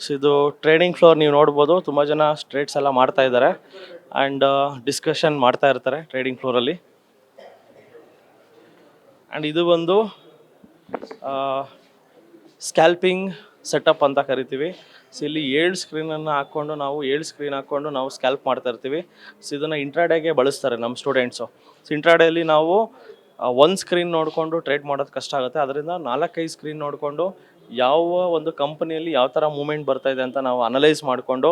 So ಇದು trading floor ನೀವು ನೋಡ್ಬೋದು, ತುಂಬ ಜನ ಟ್ರೇಡ್ಸ್ ಎಲ್ಲ ಮಾಡ್ತಾ ಇದ್ದಾರೆ ಆ್ಯಂಡ್ ಡಿಸ್ಕಷನ್ ಮಾಡ್ತಾ ಇರ್ತಾರೆ ಟ್ರೇಡಿಂಗ್ ಫ್ಲೋರಲ್ಲಿ. ಆ್ಯಂಡ್ ಇದು ಒಂದು ಸ್ಕ್ಯಾಲ್ಪಿಂಗ್ ಸೆಟಪ್ ಅಂತ ಕರಿತೀವಿ. ಸೊ ಇಲ್ಲಿ 7 ಸ್ಕ್ರೀನನ್ನು ಹಾಕ್ಕೊಂಡು ನಾವು ಸ್ಕ್ಯಾಲ್ಪ್ ಮಾಡ್ತಾ ಇರ್ತೀವಿ. ಸೊ ಇದನ್ನು ಇಂಟ್ರಾಡೇಗೆ ಬಳಸ್ತಾರೆ ನಮ್ಮ ಸ್ಟೂಡೆಂಟ್ಸು. ಸೊ ಇಂಟ್ರಾಡೇಲಿ ನಾವು ಒಂದು ಸ್ಕ್ರೀನ್ ನೋಡಿಕೊಂಡು ಟ್ರೇಡ್ ಮಾಡೋದು ಕಷ್ಟ ಆಗುತ್ತೆ, ಅದರಿಂದ 4-5 ಸ್ಕ್ರೀನ್ ನೋಡಿಕೊಂಡು ಯಾವ ಒಂದು ಕಂಪನಿಯಲ್ಲಿ ಯಾವ ಥರ ಮೂವ್ಮೆಂಟ್ ಬರ್ತಾಯಿದೆ ಅಂತ ನಾವು ಅನಲೈಸ್ ಮಾಡಿಕೊಂಡು,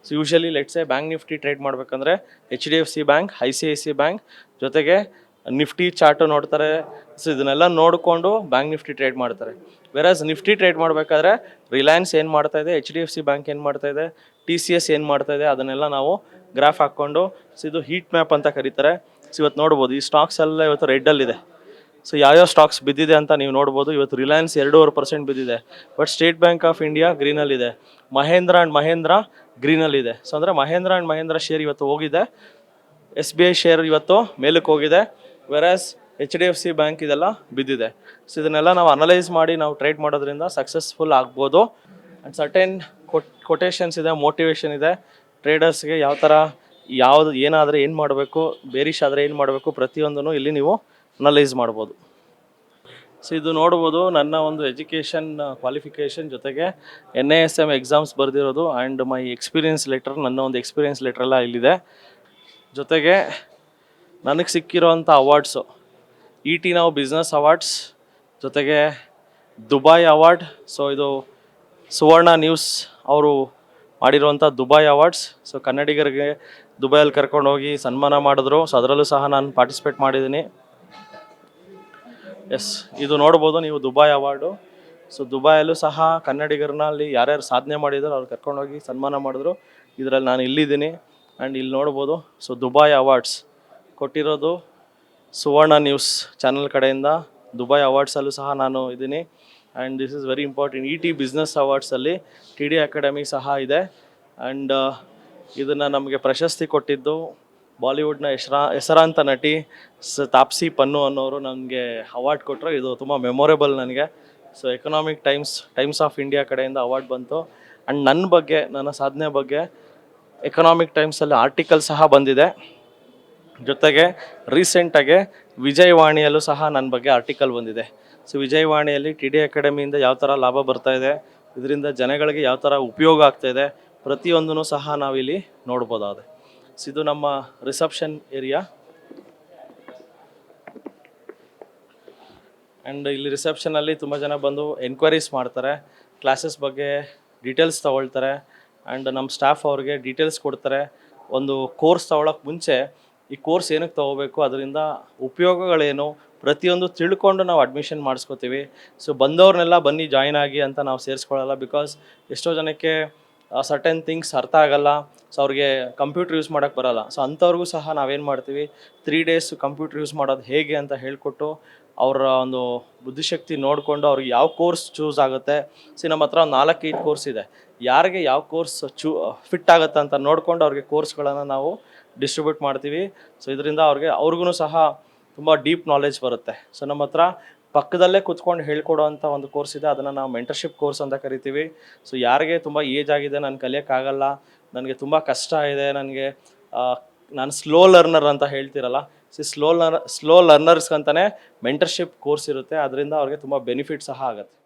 so usually let's say bank Nifty trade ಮಾಡಬೇಕಂದ್ರೆ HDFC ಬ್ಯಾಂಕ್, ICICI ಬ್ಯಾಂಕ್ ಜೊತೆಗೆ ನಿಫ್ಟಿ ಚಾರ್ಟು ನೋಡ್ತಾರೆ. ಸೊ ಇದನ್ನೆಲ್ಲ ನೋಡಿಕೊಂಡು ಬ್ಯಾಂಕ್ ನಿಫ್ಟಿ ಟ್ರೇಡ್ ಮಾಡ್ತಾರೆ. ವೆರಾಸ್ ನಿಫ್ಟಿ ಟ್ರೇಡ್ ಮಾಡಬೇಕಾದ್ರೆ ರಿಲಯನ್ಸ್ ಏನು ಮಾಡ್ತಾಯಿದೆ, HDFC ಬ್ಯಾಂಕ್ ಏನು ಮಾಡ್ತಾಯಿದೆ, TCS ಏನು ಮಾಡ್ತಾಯಿದೆ ಅದನ್ನೆಲ್ಲ ನಾವು ಗ್ರಾಫ್ ಹಾಕ್ಕೊಂಡು, ಸೊ ಇದು ಹೀಟ್ ಮ್ಯಾಪ್ ಅಂತ ಕರೀತಾರೆ. ಸೊ ಇವತ್ತು ನೋಡ್ಬೋದು ಈ ಸ್ಟಾಕ್ಸ್ ಎಲ್ಲ ಇವತ್ತು ರೆಡ್ಡಲ್ಲಿದೆ. ಸೊ ಯಾವ್ಯಾವ ಸ್ಟಾಕ್ಸ್ ಬಿದ್ದಿದೆ ಅಂತ ನೀವು ನೋಡ್ಬೋದು. ಇವತ್ತು ರಿಲಯನ್ಸ್ 2.5% ಬಿದ್ದಿದೆ, but State Bank of India ಗ್ರೀನಲ್ಲಿದೆ, ಮಹೇಂದ್ರ ಆ್ಯಂಡ್ ಮಹೇಂದ್ರ ಗ್ರೀನಲ್ಲಿದೆ. ಸೊ ಅಂದರೆ ಮಹೇಂದ್ರ ಆ್ಯಂಡ್ ಮಹೇಂದ್ರ ಶೇರ್ ಇವತ್ತು ಹೋಗಿದೆ, SBI ಶೇರ್ ಇವತ್ತು ಮೇಲಕ್ಕೆ ಹೋಗಿದೆ, ವೆರಾಸ್ HDFC ಬ್ಯಾಂಕ್ ಇದೆಲ್ಲ ಬಿದ್ದಿದೆ. ಸೊ ಇದನ್ನೆಲ್ಲ ನಾವು ಅನಲೈಸ್ ಮಾಡಿ ನಾವು ಟ್ರೇಡ್ ಮಾಡೋದ್ರಿಂದ ಸಕ್ಸಸ್ಫುಲ್ ಆಗ್ಬೋದು. ಆ್ಯಂಡ್ ಸರ್ಟೆನ್ ಕೊಟೇಶನ್ಸ್ ಇದೆ, ಮೋಟಿವೇಶನ್ ಇದೆ ಟ್ರೇಡರ್ಸ್ಗೆ. ಯಾವ ಥರ ಯಾವುದು ಏನಾದರೆ ಏನು ಮಾಡಬೇಕು, ಬೇರಿಶ್ ಆದರೆ ಏನು ಮಾಡಬೇಕು, ಪ್ರತಿಯೊಂದನ್ನು ಇಲ್ಲಿ ನೀವು ಅನಲೈಸ್ ಮಾಡ್ಬೋದು. ಸೊ ಇದು ನೋಡ್ಬೋದು ನನ್ನ ಒಂದು ಎಜುಕೇಷನ್ ಕ್ವಾಲಿಫಿಕೇಷನ್ ಜೊತೆಗೆ NISM ಎಕ್ಸಾಮ್ಸ್ ಬರೆದಿರೋದು ಆ್ಯಂಡ್ ಮೈ ಎಕ್ಸ್ಪೀರಿಯನ್ಸ್ ಲೆಟರ್, ನನ್ನ ಒಂದು ಎಕ್ಸ್ಪೀರಿಯನ್ಸ್ ಲೆಟ್ರೆಲ್ಲ ಇಲ್ಲಿದೆ. ಜೊತೆಗೆ ನನಗೆ ಸಿಕ್ಕಿರೋವಂಥ awards ET Now business awards, ಜೊತೆಗೆ ದುಬೈ ಅವಾರ್ಡ್. ಸೊ ಇದು ಸುವರ್ಣ ನ್ಯೂಸ್ ಅವರು ಮಾಡಿರುವಂಥ ದುಬೈ ಅವಾರ್ಡ್ಸ್. ಸೊ ಕನ್ನಡಿಗರಿಗೆ ದುಬೈಯಲ್ಲಿ ಕರ್ಕೊಂಡೋಗಿ ಸನ್ಮಾನ ಮಾಡಿದ್ರು. ಸೊ ಅದರಲ್ಲೂ ಸಹ ನಾನು ಪಾರ್ಟಿಸಿಪೇಟ್ ಮಾಡಿದ್ದೀನಿ. ಎಸ್, ಇದು ನೋಡ್ಬೋದು ನೀವು ದುಬೈ ಅವಾರ್ಡು. ಸೊ ದುಬೈಯಲ್ಲೂ ಸಹ ಕನ್ನಡಿಗರಲ್ಲಿ ಯಾರ್ಯಾರು ಸಾಧನೆ ಮಾಡಿದ್ರು ಅವ್ರು ಕರ್ಕೊಂಡೋಗಿ ಸನ್ಮಾನ ಮಾಡಿದ್ರು. ಇದರಲ್ಲಿ ನಾನು ಇಲ್ಲಿದ್ದೀನಿ ಆ್ಯಂಡ್ ಇಲ್ಲಿ ನೋಡ್ಬೋದು. ಸೊ ದುಬೈ ಅವಾರ್ಡ್ಸ್ ಕೊಟ್ಟಿರೋದು ಸುವರ್ಣ ನ್ಯೂಸ್ ಚಾನಲ್ ಕಡೆಯಿಂದ. ದುಬೈ ಅವಾರ್ಡ್ಸಲ್ಲೂ ಸಹ ನಾನು ಇದ್ದೀನಿ and this is very important. ET business ಅವಾರ್ಡ್ಸಲ್ಲಿ TD ಅಕಾಡೆಮಿ ಸಹ ಇದೆ. ಆ್ಯಂಡ್ ಇದನ್ನು ನಮಗೆ ಪ್ರಶಸ್ತಿ ಕೊಟ್ಟಿದ್ದು ಬಾಲಿವುಡ್ನ ಹೆಸರಾಂತ ನಟಿ ತಾಪ್ಸಿ ಪನ್ನು ಅನ್ನೋರು ನನಗೆ ಅವಾರ್ಡ್ ಕೊಟ್ಟರು. ಇದು ತುಂಬ ಮೆಮೊರೇಬಲ್ ನನಗೆ. ಸೊ ಟೈಮ್ಸ್ ಆಫ್ ಇಂಡಿಯಾ ಕಡೆಯಿಂದ ಅವಾರ್ಡ್ ಬಂತು. ಆ್ಯಂಡ್ ನನ್ನ ಬಗ್ಗೆ, ನನ್ನ ಸಾಧನೆ ಬಗ್ಗೆ ಎಕನಾಮಿಕ್ ಟೈಮ್ಸಲ್ಲಿ ಆರ್ಟಿಕಲ್ ಸಹ ಬಂದಿದೆ. ಜೊತೆಗೆ ರೀಸೆಂಟಾಗೆ ವಿಜಯವಾಣಿಯಲ್ಲೂ ಸಹ ನನ್ನ ಬಗ್ಗೆ ಆರ್ಟಿಕಲ್ ಬಂದಿದೆ. ಸೊ ವಿಜಯವಾಣಿಯಲ್ಲಿ TD ಅಕಾಡೆಮಿಯಿಂದ ಯಾವ ಥರ ಲಾಭ ಬರ್ತಾಯಿದೆ, ಇದರಿಂದ ಜನಗಳಿಗೆ ಯಾವ ಥರ ಉಪಯೋಗ ಆಗ್ತಾಯಿದೆ, ಪ್ರತಿಯೊಂದೂ ಸಹ ನಾವಿಲ್ಲಿ ನೋಡ್ಬೋದಾದೆ. ಸೊ ಇದು ನಮ್ಮ ರಿಸೆಪ್ಷನ್ ಏರಿಯಾ. ಆ್ಯಂಡ್ ಇಲ್ಲಿ ರಿಸೆಪ್ಷನಲ್ಲಿ ತುಂಬ ಜನ ಬಂದು ಎನ್ಕ್ವೈರೀಸ್ ಮಾಡ್ತಾರೆ, ಕ್ಲಾಸಸ್ ಬಗ್ಗೆ ಡೀಟೇಲ್ಸ್ ತೊಗೊಳ್ತಾರೆ. ಆ್ಯಂಡ್ ನಮ್ಮ ಸ್ಟಾಫ್ ಅವ್ರಿಗೆ ಡೀಟೇಲ್ಸ್ ಕೊಡ್ತಾರೆ. ಒಂದು ಕೋರ್ಸ್ ತೊಗೊಳಕ್ಕೆ ಮುಂಚೆ ಈ ಕೋರ್ಸ್ ಏನಕ್ಕೆ ತೊಗೋಬೇಕು, ಅದರಿಂದ ಉಪಯೋಗಗಳೇನು, ಪ್ರತಿಯೊಂದು ತಿಳ್ಕೊಂಡು ನಾವು ಅಡ್ಮಿಷನ್ ಮಾಡಿಸ್ಕೋತೀವಿ. ಸೊ ಬಂದವ್ರನ್ನೆಲ್ಲ ಬನ್ನಿ ಜಾಯ್ನ್ ಆಗಿ ಅಂತ ನಾವು ಸೇರಿಸ್ಕೊಳ್ಳಲ್ಲ. ಬಿಕಾಸ್ ಎಷ್ಟೋ ಜನಕ್ಕೆ ಸರ್ಟೆನ್ ಥಿಂಗ್ಸ್ ಅರ್ಥ ಆಗಲ್ಲ. ಸೊ ಅವ್ರಿಗೆ ಕಂಪ್ಯೂಟರ್ ಯೂಸ್ ಮಾಡೋಕ್ಕೆ ಬರೋಲ್ಲ. ಸೊ ಅಂಥವ್ರಿಗೂ ಸಹ ನಾವೇನು ಮಾಡ್ತೀವಿ, 3 ಡೇಸ್ ಕಂಪ್ಯೂಟರ್ ಯೂಸ್ ಮಾಡೋದು ಹೇಗೆ ಅಂತ ಹೇಳಿಕೊಟ್ಟು ಅವರ ಒಂದು ಬುದ್ಧಿಶಕ್ತಿ ನೋಡಿಕೊಂಡು ಅವ್ರಿಗೆ ಯಾವ ಕೋರ್ಸ್ ಚೂಸ್ ಆಗುತ್ತೆ. ಸೊ ನಮ್ಮ ಹತ್ರ ಒಂದು 4-5 ಕೋರ್ಸ್ ಇದೆ. ಯಾರಿಗೆ ಯಾವ ಕೋರ್ಸ್ ಫಿಟ್ ಆಗುತ್ತೆ ಅಂತ ನೋಡಿಕೊಂಡು ಅವ್ರಿಗೆ ಕೋರ್ಸ್ಗಳನ್ನು ನಾವು ಡಿಸ್ಟ್ರಿಬ್ಯೂಟ್ ಮಾಡ್ತೀವಿ. ಸೊ ಇದರಿಂದ ಅವ್ರಿಗೂ ಸಹ ತುಂಬ ಡೀಪ್ ನಾಲೆಜ್ ಬರುತ್ತೆ. ಸೊ ನಮ್ಮ ಹತ್ರ ಪಕ್ಕದಲ್ಲೇ ಕೂತ್ಕೊಂಡು ಹೇಳ್ಕೊಡೋವಂಥ ಒಂದು ಕೋರ್ಸ್ ಇದೆ, ಅದನ್ನು ನಾವು ಮೆಂಟರ್ಶಿಪ್ ಕೋರ್ಸ್ ಅಂತ ಕರಿತೀವಿ. ಸೊ ಯಾರಿಗೆ ತುಂಬ ಏಜ್ ಆಗಿದೆ, ನಾನು ಕಲಿಯೋಕ್ಕಾಗಲ್ಲ, ನನಗೆ ತುಂಬ ಕಷ್ಟ ಇದೆ, ನಾನು ಸ್ಲೋ ಲರ್ನರ್ ಅಂತ ಹೇಳ್ತಿರಲ್ಲ, ಸೊ ಸ್ಲೋ ಲರ್ನರ್ಸ್ಗಂತಲೇ ಮೆಂಟರ್ಶಿಪ್ ಕೋರ್ಸ್ ಇರುತ್ತೆ. ಅದರಿಂದ ಅವ್ರಿಗೆ ತುಂಬ ಬೆನಿಫಿಟ್ ಸಹ ಆಗುತ್ತೆ.